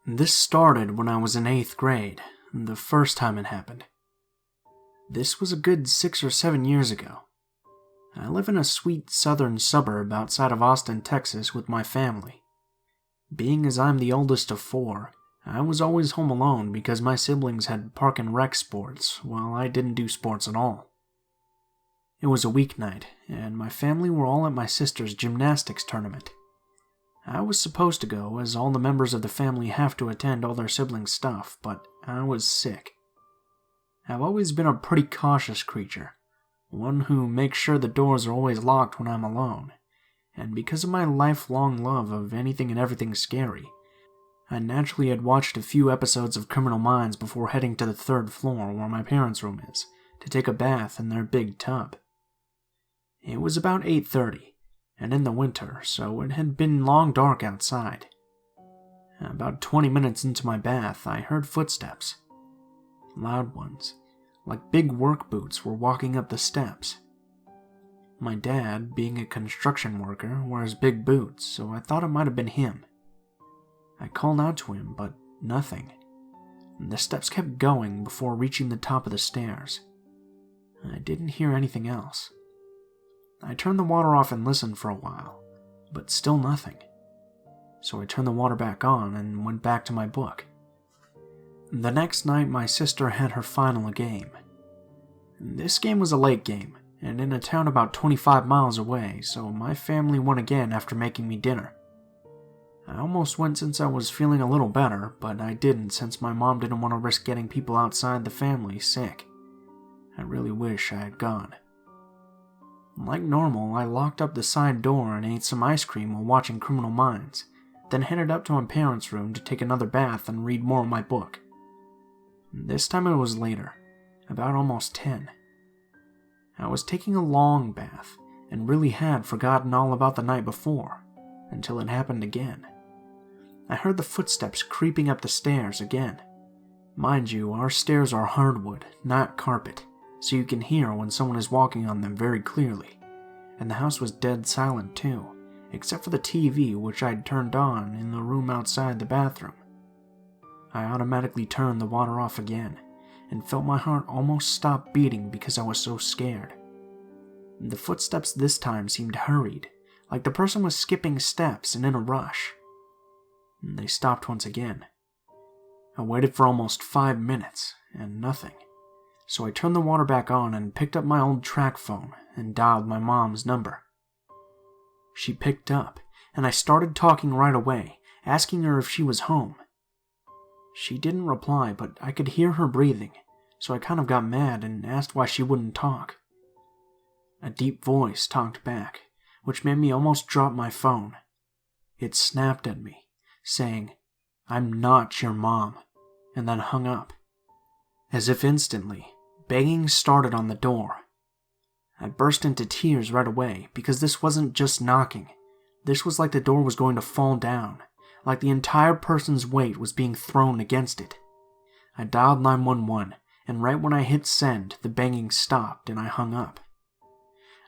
This started when I was in 8th grade, the first time it happened. This was a good 6 or 7 years ago. I live in a sweet southern suburb outside of Austin, Texas with my family. Being as I'm the oldest of 4, I was always home alone because my siblings had park and rec sports while I didn't do sports at all. It was a weeknight, and my family were all at my sister's gymnastics tournament. I was supposed to go, as all the members of the family have to attend all their siblings' stuff, but I was sick. I've always been a pretty cautious creature, one who makes sure the doors are always locked when I'm alone, and because of my lifelong love of anything and everything scary, I naturally had watched a few episodes of Criminal Minds before heading to the 3rd floor where my parents' room is, to take a bath in their big tub. It was about 8:30. And in the winter, so it had been long dark outside. About 20 minutes into my bath, I heard footsteps. Loud ones, like big work boots, were walking up the steps. My dad, being a construction worker, wears big boots, so I thought it might have been him. I called out to him, but nothing. The steps kept going before reaching the top of the stairs. I didn't hear anything else. I turned the water off and listened for a while, but still nothing. So I turned the water back on and went back to my book. The next night, my sister had her final game. This game was a late game, and in a town about 25 miles away, so my family won again after making me dinner. I almost went since I was feeling a little better, but I didn't since my mom didn't want to risk getting people outside the family sick. I really wish I had gone. Like normal, I locked up the side door and ate some ice cream while watching Criminal Minds, then headed up to my parents' room to take another bath and read more of my book. This time it was later, about almost 10. I was taking a long bath and really had forgotten all about the night before, until it happened again. I heard the footsteps creeping up the stairs again. Mind you, our stairs are hardwood, not carpet, so you can hear when someone is walking on them very clearly, and the house was dead silent too, except for the TV which I'd turned on in the room outside the bathroom. I automatically turned the water off again, and felt my heart almost stop beating because I was so scared. The footsteps this time seemed hurried, like the person was skipping steps and in a rush. They stopped once again. I waited for almost 5 minutes, and nothing. So I turned the water back on and picked up my old track phone and dialed my mom's number. She picked up, and I started talking right away, asking her if she was home. She didn't reply, but I could hear her breathing, so I kind of got mad and asked why she wouldn't talk. A deep voice talked back, which made me almost drop my phone. It snapped at me, saying, "I'm not your mom," and then hung up. As if instantly, banging started on the door. I burst into tears right away because this wasn't just knocking. This was like the door was going to fall down, like the entire person's weight was being thrown against it. I dialed 911, and right when I hit send, the banging stopped and I hung up.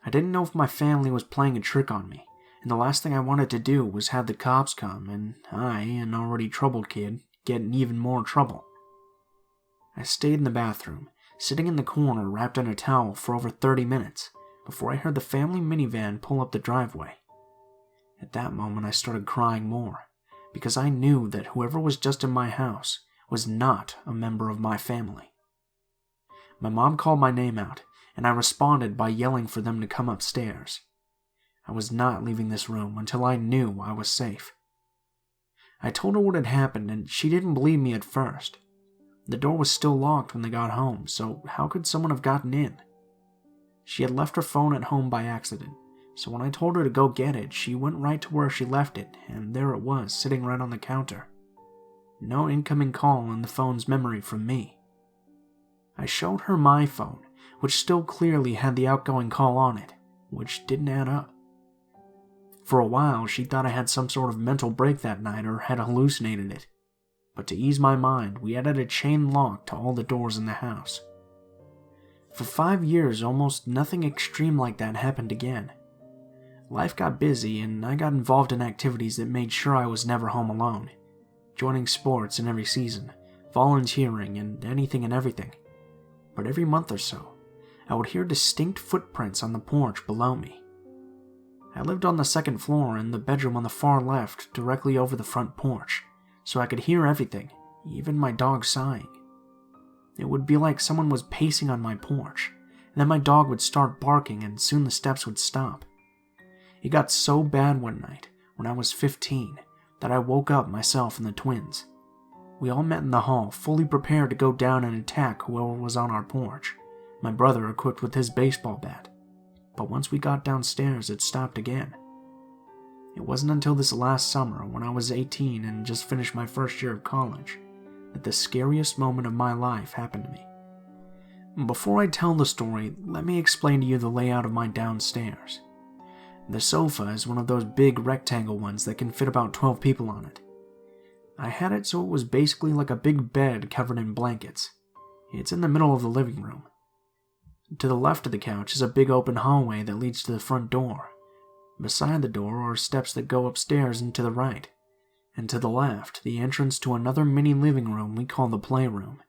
I didn't know if my family was playing a trick on me, and the last thing I wanted to do was have the cops come and I, an already troubled kid, get in even more trouble. I stayed in the bathroom, sitting in the corner wrapped in a towel for over 30 minutes before I heard the family minivan pull up the driveway. At that moment I started crying more, because I knew that whoever was just in my house was not a member of my family. My mom called my name out, and I responded by yelling for them to come upstairs. I was not leaving this room until I knew I was safe. I told her what had happened, and she didn't believe me at first. The door was still locked when they got home, so how could someone have gotten in? She had left her phone at home by accident, so when I told her to go get it, she went right to where she left it, and there it was, sitting right on the counter. No incoming call in the phone's memory from me. I showed her my phone, which still clearly had the outgoing call on it, which didn't add up. For a while, she thought I had some sort of mental break that night or had hallucinated it. But to ease my mind, we added a chain lock to all the doors in the house. For 5 years, almost nothing extreme like that happened again. Life got busy, and I got involved in activities that made sure I was never home alone. joining sports in every season, volunteering, and anything and everything. But every month or so, I would hear distinct footprints on the porch below me. I lived on the second floor in the bedroom on the far left, directly over the front porch, so I could hear everything, even my dog sighing. It would be like someone was pacing on my porch, and then my dog would start barking and soon the steps would stop. It got so bad one night, when I was 15, that I woke up myself and the twins. We all met in the hall, fully prepared to go down and attack whoever was on our porch, my brother equipped with his baseball bat. But once we got downstairs, it stopped again. It wasn't until this last summer, when I was 18 and just finished my first year of college, that the scariest moment of my life happened to me. Before I tell the story, let me explain to you the layout of my downstairs. The sofa is one of those big rectangle ones that can fit about 12 people on it. I had it so it was basically like a big bed covered in blankets. It's in the middle of the living room. To the left of the couch is a big open hallway that leads to the front door. Beside the door are steps that go upstairs and to the right. And to the left, the entrance to another mini living room we call the playroom.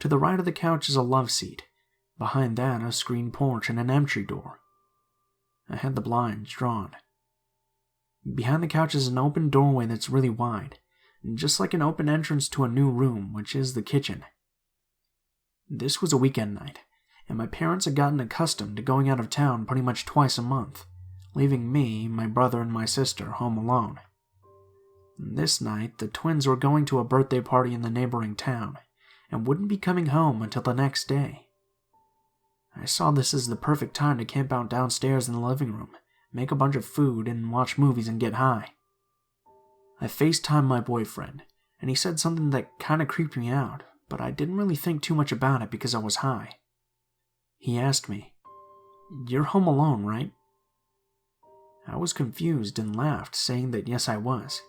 To the right of the couch is a love seat. Behind that, a screen porch and an entry door. I had the blinds drawn. Behind the couch is an open doorway that's really wide, just like an open entrance to a new room, which is the kitchen. This was a weekend night, and my parents had gotten accustomed to going out of town pretty much twice a month, leaving me, my brother, and my sister home alone. This night, the twins were going to a birthday party in the neighboring town, and wouldn't be coming home until the next day. I saw this as the perfect time to camp out downstairs in the living room, make a bunch of food, and watch movies and get high. I FaceTimed my boyfriend, and he said something that kinda creeped me out, but I didn't really think too much about it because I was high. He asked me, "You're home alone, right?" I was confused and laughed, saying that yes, I was.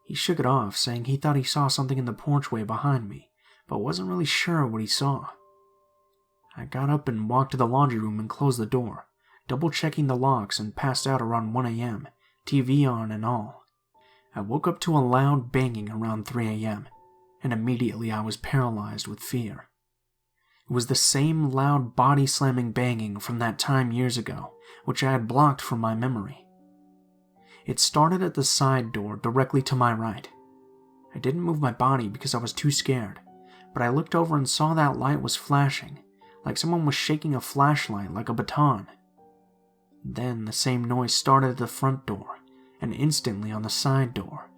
He shook it off, saying he thought he saw something in the porchway behind me, but wasn't really sure what he saw. I got up and walked to the laundry room and closed the door, double-checking the locks, and passed out around 1 a.m., TV on and all. I woke up to a loud banging around 3 a.m., and immediately I was paralyzed with fear. It was the same loud body-slamming banging from that time years ago, which I had blocked from my memory. It started at the side door directly to my right. I didn't move my body because I was too scared, but I looked over and saw that light was flashing, like someone was shaking a flashlight like a baton. Then the same noise started at the front door, and instantly on the side door.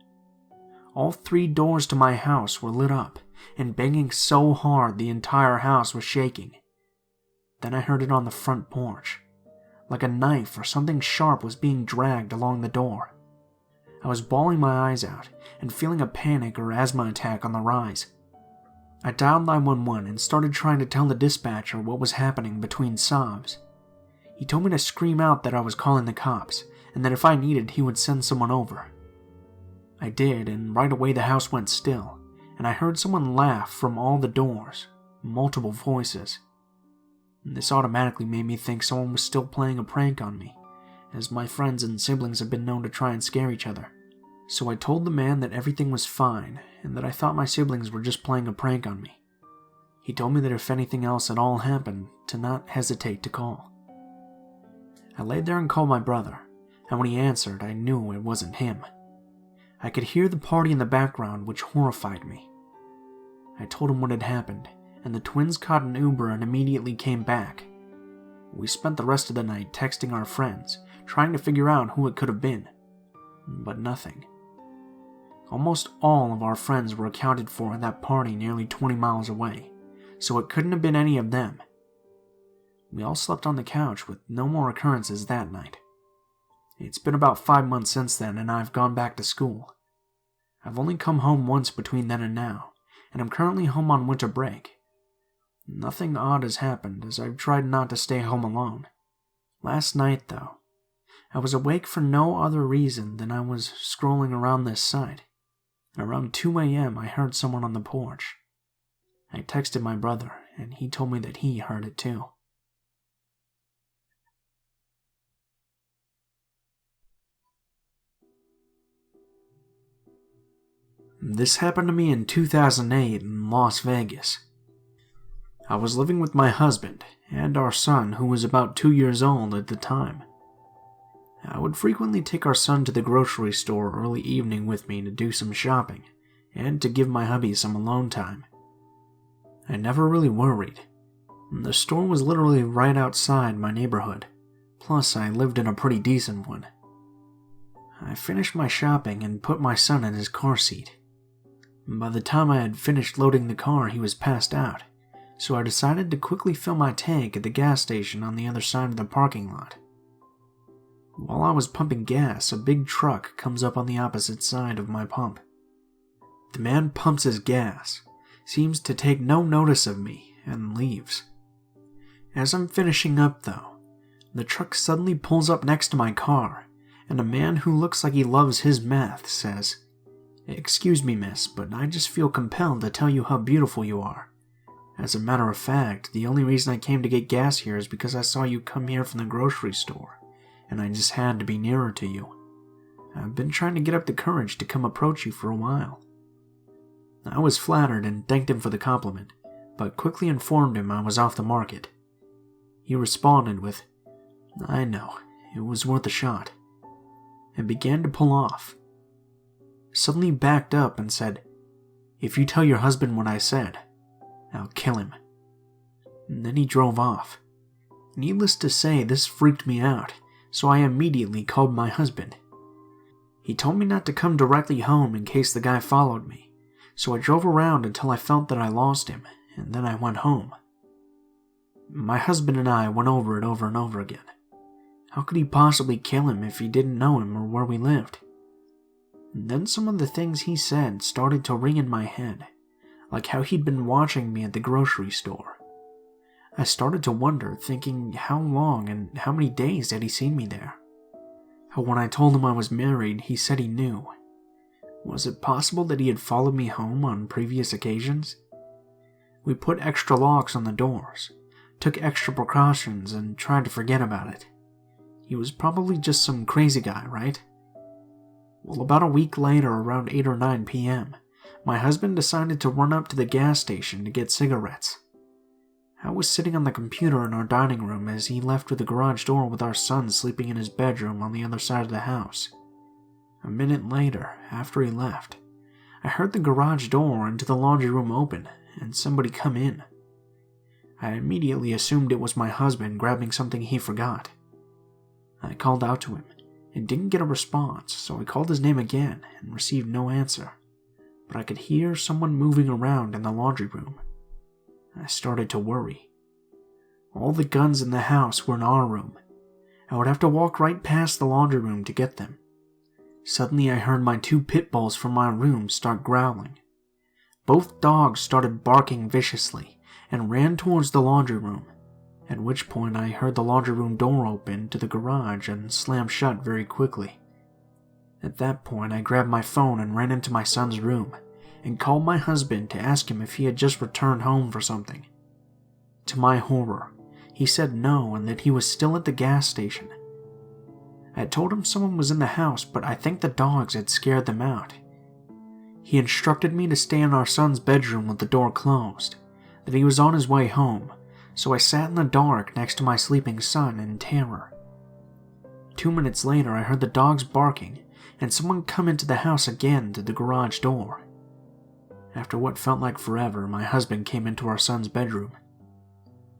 All 3 doors to my house were lit up, and banging so hard the entire house was shaking. Then I heard it on the front porch, like a knife or something sharp was being dragged along the door. I was bawling my eyes out and feeling a panic or asthma attack on the rise. I dialed 911 and started trying to tell the dispatcher what was happening between sobs. He told me to scream out that I was calling the cops, and that if I needed, he would send someone over. I did, and right away the house went still, and I heard someone laugh from all the doors, multiple voices. This automatically made me think someone was still playing a prank on me, as my friends and siblings have been known to try and scare each other. So I told the man that everything was fine, and that I thought my siblings were just playing a prank on me. He told me that if anything else at all happened, to not hesitate to call. I laid there and called my brother, and when he answered, I knew it wasn't him. I could hear the party in the background, which horrified me. I told him what had happened, and the twins caught an Uber and immediately came back. We spent the rest of the night texting our friends, trying to figure out who it could have been. But nothing. Almost all of our friends were accounted for at that party nearly 20 miles away, so it couldn't have been any of them. We all slept on the couch with no more occurrences that night. It's been about 5 months since then, and I've gone back to school. I've only come home once between then and now, and I'm currently home on winter break. Nothing odd has happened, as I've tried not to stay home alone. Last night, though, I was awake for no other reason than I was scrolling around this site. Around 2 a.m., I heard someone on the porch. I texted my brother, and he told me that he heard it too. This happened to me in 2008 in Las Vegas. I was living with my husband and our son, who was about 2 years old at the time. I would frequently take our son to the grocery store early evening with me to do some shopping and to give my hubby some alone time. I never really worried. The store was literally right outside my neighborhood, plus I lived in a pretty decent one. I finished my shopping and put my son in his car seat. By the time I had finished loading the car, he was passed out, so I decided to quickly fill my tank at the gas station on the other side of the parking lot. While I was pumping gas, a big truck comes up on the opposite side of my pump. The man pumps his gas, seems to take no notice of me, and leaves. As I'm finishing up, though, the truck suddenly pulls up next to my car, and a man who looks like he loves his meth says, "Excuse me, miss, but I just feel compelled to tell you how beautiful you are. As a matter of fact, the only reason I came to get gas here is because I saw you come here from the grocery store, and I just had to be nearer to you. I've been trying to get up the courage to come approach you for a while." I was flattered and thanked him for the compliment, but quickly informed him I was off the market. He responded with, "I know, it was worth a shot," and began to pull off. Suddenly backed up and said, "If you tell your husband what I said, I'll kill him." And then he drove off. Needless to say, this freaked me out, so I immediately called my husband. He told me not to come directly home in case the guy followed me, so I drove around until I felt that I lost him, and then I went home. My husband and I went over it over and over again. How could he possibly kill him if he didn't know him or where we lived? And then some of the things he said started to ring in my head, like how he'd been watching me at the grocery store. I started to wonder, thinking how long and how many days had he seen me there? How when I told him I was married, he said he knew. Was it possible that he had followed me home on previous occasions? We put extra locks on the doors, took extra precautions, and tried to forget about it. He was probably just some crazy guy, right? Well, about a week later, around 8 or 9 p.m., my husband decided to run up to the gas station to get cigarettes. I was sitting on the computer in our dining room as he left with the garage door with our son sleeping in his bedroom on the other side of the house. A minute later, after he left, I heard the garage door into the laundry room open and somebody come in. I immediately assumed it was my husband grabbing something he forgot. I called out to him and didn't get a response, so I called his name again and received no answer, but I could hear someone moving around in the laundry room. I started to worry. All the guns in the house were in our room. I would have to walk right past the laundry room to get them. Suddenly I heard my 2 pit bulls from my room start growling. Both dogs started barking viciously and ran towards the laundry room, at which point I heard the laundry room door open to the garage and slam shut very quickly. At that point I grabbed my phone and ran into my son's room and called my husband to ask him if he had just returned home for something. To my horror, he said no and that he was still at the gas station. I told him someone was in the house, but I think the dogs had scared them out. He instructed me to stay in our son's bedroom with the door closed, that he was on his way home, so I sat in the dark next to my sleeping son in terror. 2 minutes later, I heard the dogs barking and someone come into the house again to the garage door. After what felt like forever, my husband came into our son's bedroom.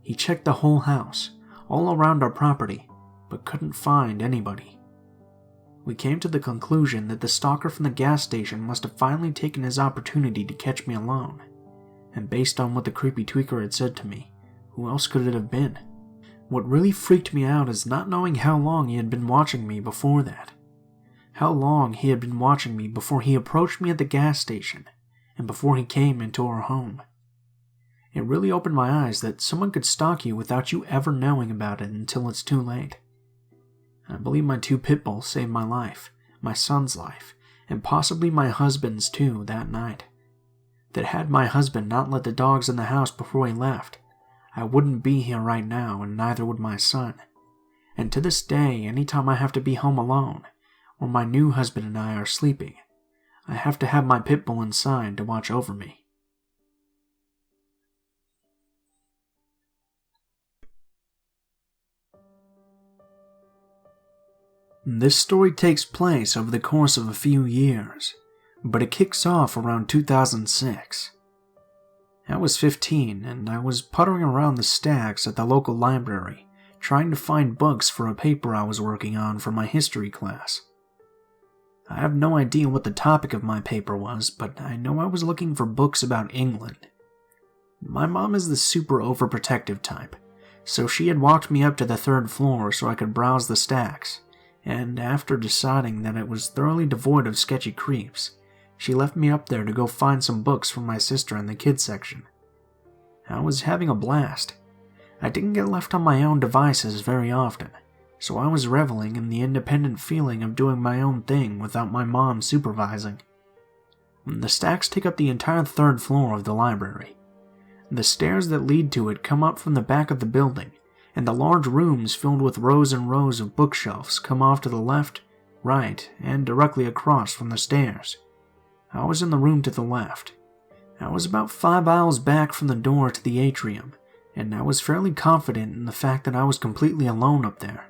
He checked the whole house, all around our property, but couldn't find anybody. We came to the conclusion that the stalker from the gas station must have finally taken his opportunity to catch me alone, and based on what the creepy tweaker had said to me, who else could it have been? What really freaked me out is not knowing how long he had been watching me before that. How long he had been watching me before he approached me at the gas station, and before he came into our home. It really opened my eyes that someone could stalk you without you ever knowing about it until it's too late. I believe my 2 pit bulls saved my life, my son's life, and possibly my husband's too that night. That had my husband not let the dogs in the house before he left, I wouldn't be here right now and neither would my son. And to this day, anytime I have to be home alone, or my new husband and I are sleeping, I have to have my pit bull inside to watch over me. This story takes place over the course of a few years, but it kicks off around 2006. I was 15 and I was puttering around the stacks at the local library, trying to find books for a paper I was working on for my history class. I have no idea what the topic of my paper was, but I know I was looking for books about England. My mom is the super overprotective type, so she had walked me up to the 3rd floor so I could browse the stacks, and after deciding that it was thoroughly devoid of sketchy creeps, she left me up there to go find some books for my sister in the kids section. I was having a blast. I didn't get left on my own devices very often, so I was reveling in the independent feeling of doing my own thing without my mom supervising. The stacks take up the entire 3rd floor of the library. The stairs that lead to it come up from the back of the building, and the large rooms filled with rows and rows of bookshelves come off to the left, right, and directly across from the stairs. I was in the room to the left. I was about 5 aisles back from the door to the atrium, and I was fairly confident in the fact that I was completely alone up there.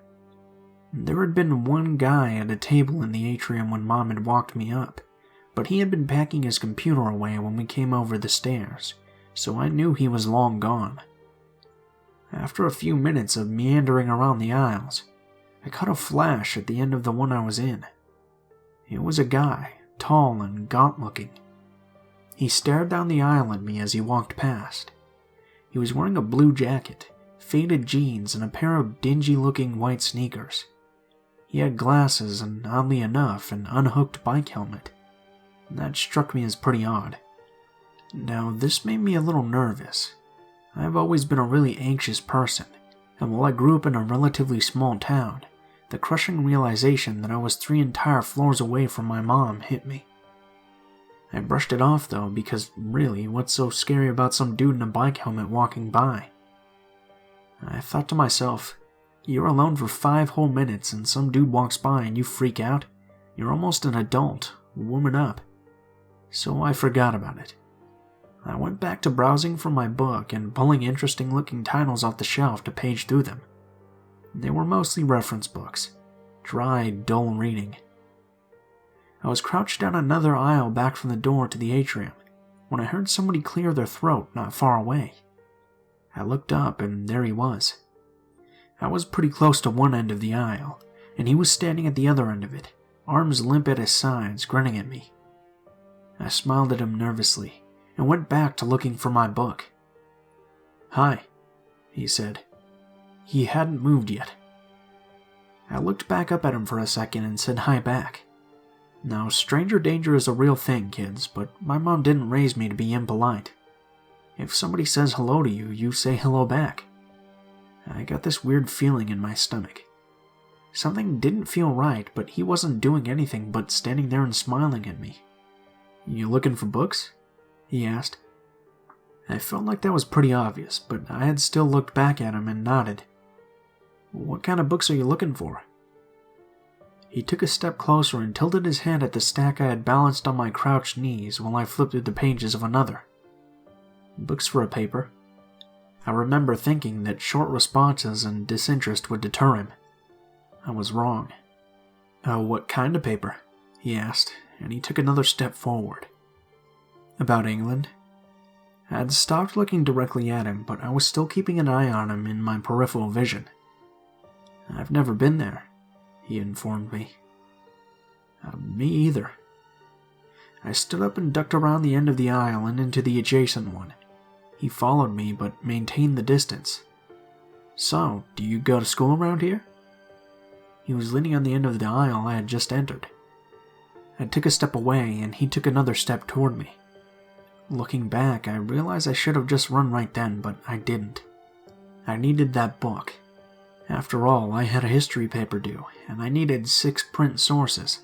There had been one guy at a table in the atrium when Mom had walked me up, but he had been packing his computer away when we came over the stairs, so I knew he was long gone. After a few minutes of meandering around the aisles, I caught a flash at the end of the one I was in. It was a guy, tall and gaunt-looking. He stared down the aisle at me as he walked past. He was wearing a blue jacket, faded jeans, and a pair of dingy-looking white sneakers. He had glasses and, oddly enough, an unhooked bike helmet. That struck me as pretty odd. Now, this made me a little nervous. I've always been a really anxious person, and while I grew up in a relatively small town, the crushing realization that I was 3 entire floors away from my mom hit me. I brushed it off though, because really, what's so scary about some dude in a bike helmet walking by? I thought to myself, you're alone for 5 whole minutes and some dude walks by and you freak out? You're almost an adult, woman up. So I forgot about it. I went back to browsing for my book and pulling interesting looking titles off the shelf to page through them. They were mostly reference books, dry, dull reading. I was crouched down another aisle back from the door to the atrium when I heard somebody clear their throat not far away. I looked up and there he was. I was pretty close to one end of the aisle, and he was standing at the other end of it, arms limp at his sides, grinning at me. I smiled at him nervously and went back to looking for my book. "Hi," he said. He hadn't moved yet. I looked back up at him for a second and said hi back. Now, stranger danger is a real thing, kids, but my mom didn't raise me to be impolite. If somebody says hello to you, you say hello back. I got this weird feeling in my stomach. Something didn't feel right, but he wasn't doing anything but standing there and smiling at me. "You looking for books?" he asked. I felt like that was pretty obvious, but I had still looked back at him and nodded. "What kind of books are you looking for?" He took a step closer and tilted his hand at the stack I had balanced on my crouched knees while I flipped through the pages of another. "Books for a paper." I remember thinking that short responses and disinterest would deter him. I was wrong. "What kind of paper?" he asked, and he took another step forward. "About England?" I had stopped looking directly at him, but I was still keeping an eye on him in my peripheral vision. "I've never been there," he informed me. Me either." I stood up and ducked around the end of the aisle and into the adjacent one. He followed me, but maintained the distance. "So, do you go to school around here?" He was leaning on the end of the aisle I had just entered. I took a step away, and he took another step toward me. Looking back, I realized I should have just run right then, but I didn't. I needed that book. After all, I had a history paper due, and I needed 6 print sources.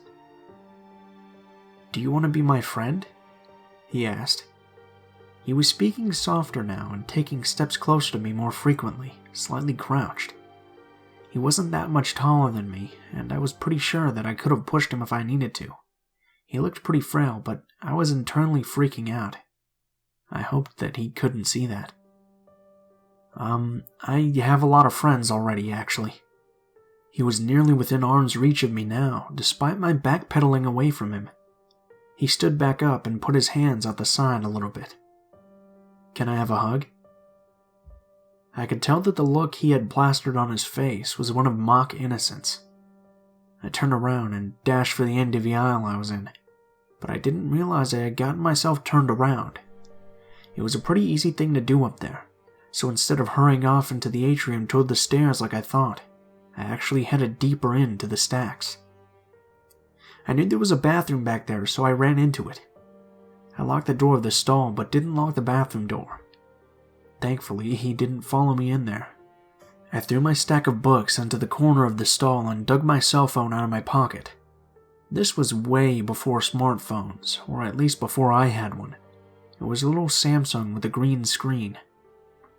"Do you want to be my friend?" he asked. He was speaking softer now and taking steps closer to me more frequently, slightly crouched. He wasn't that much taller than me, and I was pretty sure that I could have pushed him if I needed to. He looked pretty frail, but I was internally freaking out. I hoped that he couldn't see that. I have a lot of friends already, actually. He was nearly within arm's reach of me now, despite my backpedaling away from him. He stood back up and put his hands out the side a little bit. Can I have a hug? I could tell that the look he had plastered on his face was one of mock innocence. I turned around and dashed for the end of the aisle I was in, but I didn't realize I had gotten myself turned around. It was a pretty easy thing to do up there, so instead of hurrying off into the atrium toward the stairs like I thought, I actually headed deeper into the stacks. I knew there was a bathroom back there, so I ran into it. I locked the door of the stall, but didn't lock the bathroom door. Thankfully, he didn't follow me in there. I threw my stack of books into the corner of the stall and dug my cell phone out of my pocket. This was way before smartphones, or at least before I had one. It was a little Samsung with a green screen.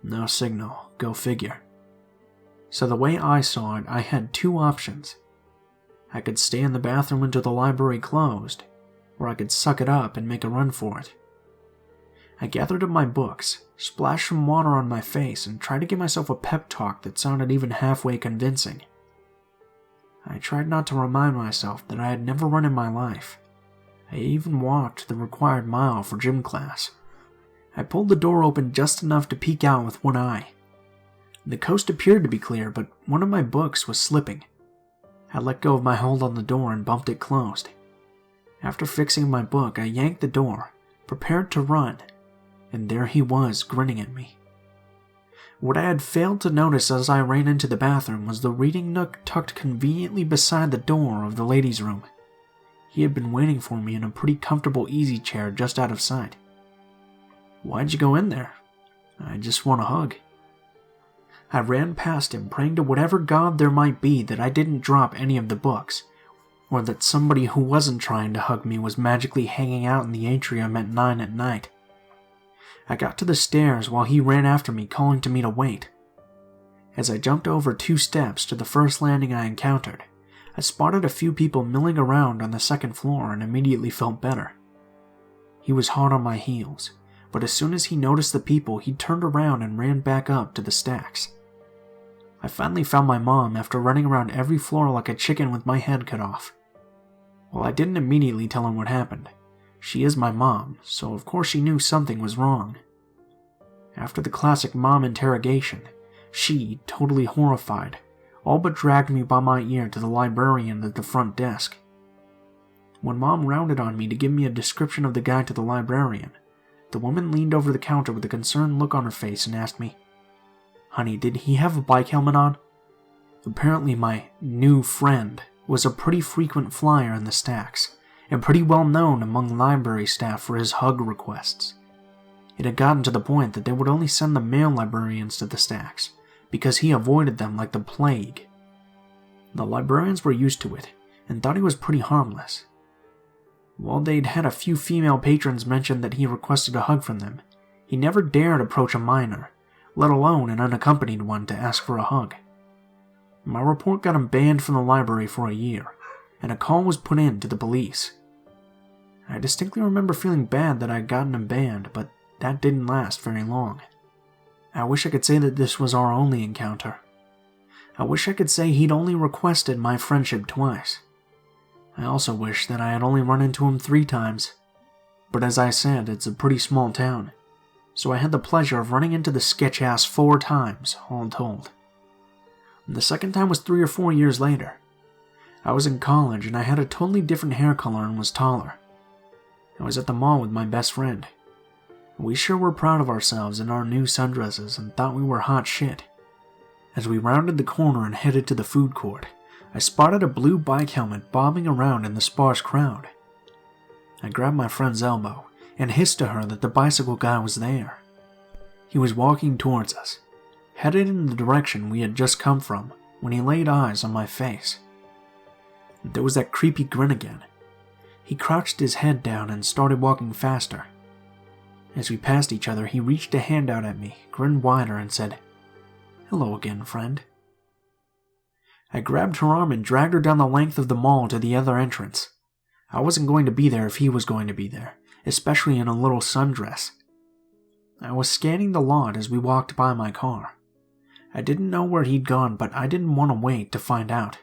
No signal, go figure. So the way I saw it, I had two options. I could stay in the bathroom until the library closed, or I could suck it up and make a run for it. I gathered up my books, splashed some water on my face, and tried to give myself a pep talk that sounded even halfway convincing. I tried not to remind myself that I had never run in my life. I even walked the required mile for gym class. I pulled the door open just enough to peek out with one eye. The coast appeared to be clear, but one of my books was slipping. I let go of my hold on the door and bumped it closed. After fixing my book, I yanked the door, prepared to run, and there he was, grinning at me. What I had failed to notice as I ran into the bathroom was the reading nook tucked conveniently beside the door of the ladies' room. He had been waiting for me in a pretty comfortable easy chair just out of sight. "Why'd you go in there?" "I just want a hug." I ran past him, praying to whatever god there might be that I didn't drop any of the books, or that somebody who wasn't trying to hug me was magically hanging out in the atrium at 9 at night. I got to the stairs while he ran after me, calling to me to wait. As I jumped over 2 steps to the first landing I encountered, I spotted a few people milling around on the second floor and immediately felt better. He was hard on my heels, but as soon as he noticed the people, he turned around and ran back up to the stacks. I finally found my mom after running around every floor like a chicken with my head cut off. Well, I didn't immediately tell her what happened. She is my mom, so of course she knew something was wrong. After the classic mom interrogation, she, totally horrified, all but dragged me by my ear to the librarian at the front desk. When Mom rounded on me to give me a description of the guy to the librarian, the woman leaned over the counter with a concerned look on her face and asked me, "Honey, did he have a bike helmet on?" Apparently my new friend was a pretty frequent flyer in the stacks, and pretty well known among library staff for his hug requests. It had gotten to the point that they would only send the male librarians to the stacks, because he avoided them like the plague. The librarians were used to it, and thought he was pretty harmless. While they'd had a few female patrons mention that he requested a hug from them, he never dared approach a minor, let alone an unaccompanied one, to ask for a hug. My report got him banned from the library for a year, and a call was put in to the police. I distinctly remember feeling bad that I had gotten him banned, but that didn't last very long. I wish I could say that this was our only encounter. I wish I could say he'd only requested my friendship twice. I also wish that I had only run into him 3 times. But as I said, it's a pretty small town, so I had the pleasure of running into the sketch-ass 4 times, all told. The second time was 3 or 4 years later. I was in college and I had a totally different hair color and was taller. I was at the mall with my best friend. We sure were proud of ourselves in our new sundresses and thought we were hot shit. As we rounded the corner and headed to the food court, I spotted a blue bike helmet bobbing around in the sparse crowd. I grabbed my friend's elbow and hissed to her that the bicycle guy was there. He was walking towards us, headed in the direction we had just come from, when he laid eyes on my face. There was that creepy grin again. He crouched his head down and started walking faster. As we passed each other, he reached a hand out at me, grinned wider, and said, "Hello again, friend." I grabbed her arm and dragged her down the length of the mall to the other entrance. I wasn't going to be there if he was going to be there, especially in a little sundress. I was scanning the lot as we walked by my car. I didn't know where he'd gone, but I didn't want to wait to find out.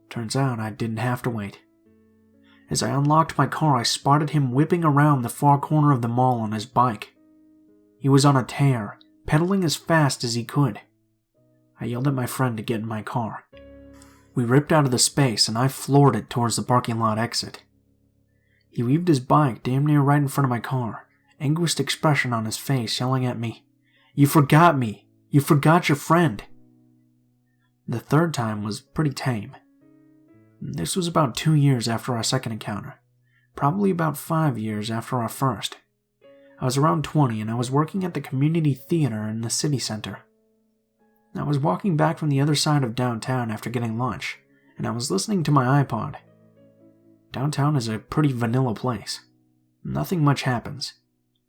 Turns out I didn't have to wait. As I unlocked my car, I spotted him whipping around the far corner of the mall on his bike. He was on a tear, pedaling as fast as he could. I yelled at my friend to get in my car. We ripped out of the space and I floored it towards the parking lot exit. He weaved his bike damn near right in front of my car, anguished expression on his face, yelling at me, "You forgot me! You forgot your friend!" The third time was pretty tame. This was about 2 years after our second encounter, probably about 5 years after our first. I was around 20 and I was working at the community theater in the city center. I was walking back from the other side of downtown after getting lunch, and I was listening to my iPod. Downtown is a pretty vanilla place. Nothing much happens.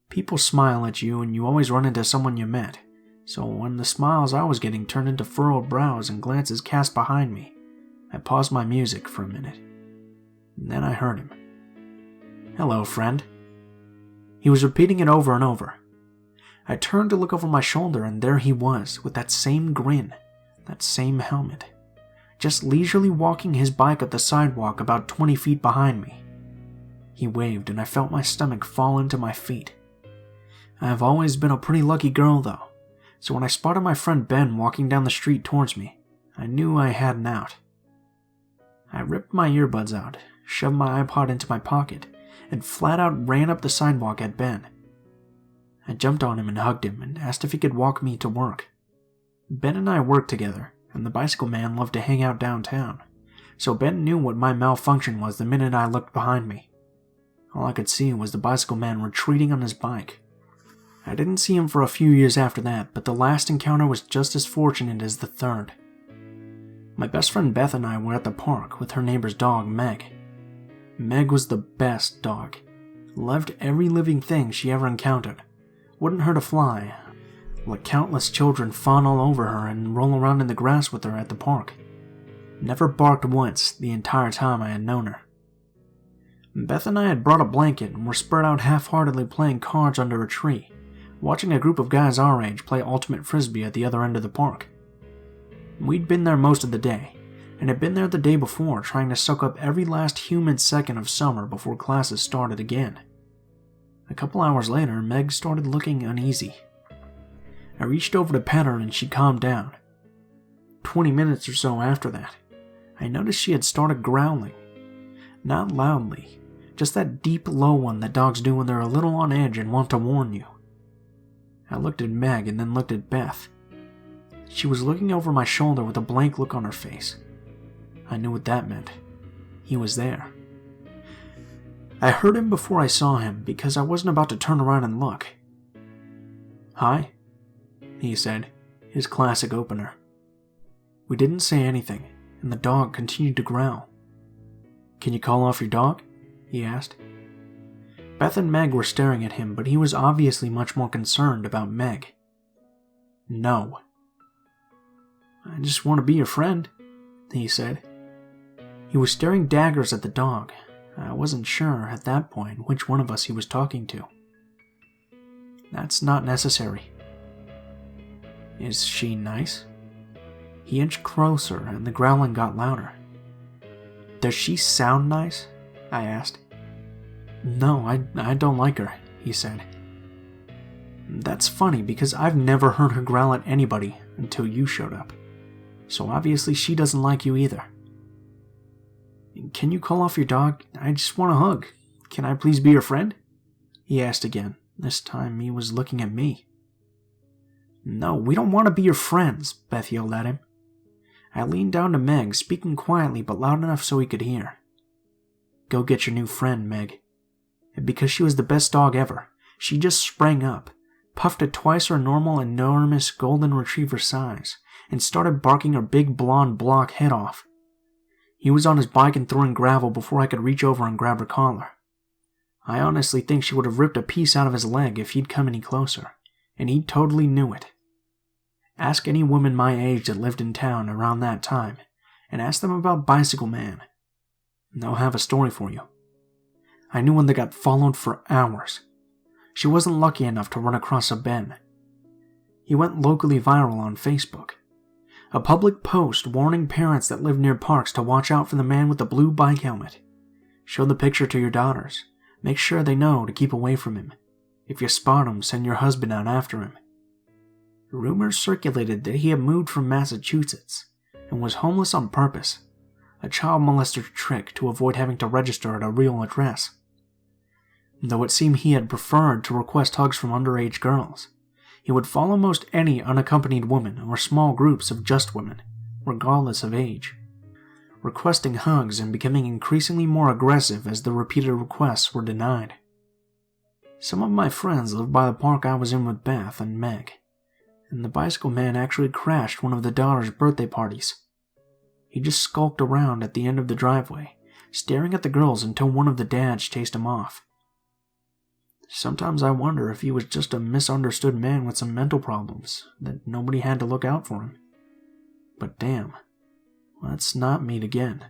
People smile at you and you always run into someone you met, so when the smiles I was getting turned into furrowed brows and glances cast behind me, I paused my music for a minute. And then I heard him. "Hello, friend." He was repeating it over and over. I turned to look over my shoulder and there he was, with that same grin, that same helmet, just leisurely walking his bike up the sidewalk about 20 feet behind me. He waved and I felt my stomach fall into my feet. I have always been a pretty lucky girl though, so when I spotted my friend Ben walking down the street towards me, I knew I had an out. I ripped my earbuds out, shoved my iPod into my pocket, and flat out ran up the sidewalk at Ben. I jumped on him and hugged him and asked if he could walk me to work. Ben and I worked together, and the bicycle man loved to hang out downtown, so Ben knew what my malfunction was the minute I looked behind me. All I could see was the bicycle man retreating on his bike. I didn't see him for a few years after that, but the last encounter was just as fortunate as the third. My best friend Beth and I were at the park with her neighbor's dog, Meg. Meg was the best dog. Loved every living thing she ever encountered. Wouldn't hurt a fly. Let countless children fawn all over her and roll around in the grass with her at the park. Never barked once the entire time I had known her. Beth and I had brought a blanket and were spread out half-heartedly playing cards under a tree, watching a group of guys our age play ultimate frisbee at the other end of the park. We'd been there most of the day, and had been there the day before trying to soak up every last humid second of summer before classes started again. A couple hours later, Meg started looking uneasy. I reached over to pet her and she calmed down. 20 minutes or so after that, I noticed she had started growling. Not loudly, just that deep low one that dogs do when they're a little on edge and want to warn you. I looked at Meg and then looked at Beth. She was looking over my shoulder with a blank look on her face. I knew what that meant. He was there. I heard him before I saw him because I wasn't about to turn around and look. "Hi," he said, his classic opener. We didn't say anything, and the dog continued to growl. "Can you call off your dog?" he asked. Beth and Meg were staring at him, but he was obviously much more concerned about Meg. "No." "I just want to be your friend," he said. He was staring daggers at the dog. I wasn't sure at that point which one of us he was talking to. "That's not necessary." "Is she nice?" He inched closer and the growling got louder. "Does she sound nice?" I asked. "No, I don't like her," he said. "That's funny because I've never heard her growl at anybody until you showed up. So obviously she doesn't like you either." "Can you call off your dog? I just want a hug. Can I please be your friend?" he asked again. This time he was looking at me. "No, we don't want to be your friends," Beth yelled at him. I leaned down to Meg, speaking quietly but loud enough so he could hear. "Go get your new friend, Meg." And because she was the best dog ever, she just sprang up, puffed at twice her normal enormous golden retriever size, and started barking her big blonde block head off. He was on his bike and throwing gravel before I could reach over and grab her collar. I honestly think she would have ripped a piece out of his leg if he'd come any closer, and he totally knew it. Ask any woman my age that lived in town around that time, and ask them about Bicycle Man. Now I have a story for you. I knew one that got followed for hours. She wasn't lucky enough to run across a Ben. He went locally viral on Facebook. A public post warning parents that live near parks to watch out for the man with the blue bike helmet. Show the picture to your daughters. Make sure they know to keep away from him. If you spot him, send your husband out after him. Rumors circulated that he had moved from Massachusetts and was homeless on purpose, a child molester trick to avoid having to register at a real address. Though it seemed he had preferred to request hugs from underage girls, he would follow most any unaccompanied woman or small groups of just women, regardless of age, requesting hugs and becoming increasingly more aggressive as the repeated requests were denied. Some of my friends lived by the park I was in with Beth and Meg, and the bicycle man actually crashed one of the daughters' birthday parties. He just skulked around at the end of the driveway, staring at the girls until one of the dads chased him off. Sometimes I wonder if he was just a misunderstood man with some mental problems, that nobody had to look out for him. But damn, let's not meet again.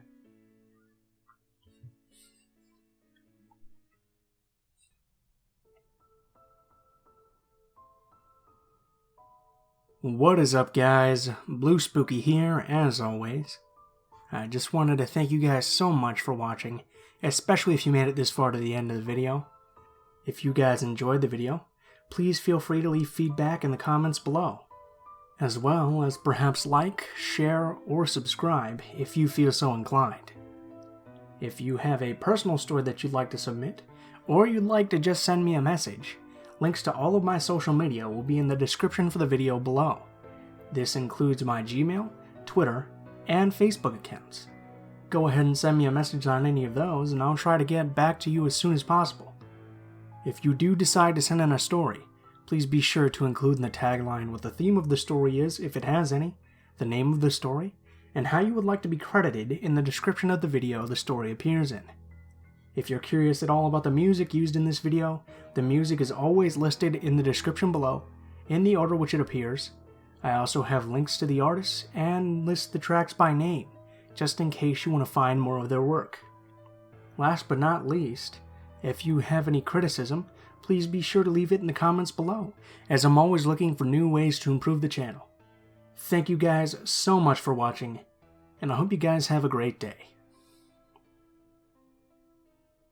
What is up, guys? Blue Spooky here, as always. I just wanted to thank you guys so much for watching, especially if you made it this far to the end of the video. If you guys enjoyed the video, please feel free to leave feedback in the comments below, as well as perhaps like, share, or subscribe if you feel so inclined. If you have a personal story that you'd like to submit, or you'd like to just send me a message, links to all of my social media will be in the description for the video below. This includes my Gmail, Twitter, and Facebook accounts. Go ahead and send me a message on any of those, and I'll try to get back to you as soon as possible. If you do decide to send in a story, please be sure to include in the tagline what the theme of the story is, if it has any, the name of the story, and how you would like to be credited in the description of the video the story appears in. If you're curious at all about the music used in this video, the music is always listed in the description below, in the order which it appears. I also have links to the artists and list the tracks by name, just in case you want to find more of their work. Last but not least, if you have any criticism, please be sure to leave it in the comments below, as I'm always looking for new ways to improve the channel. Thank you guys so much for watching, and I hope you guys have a great day.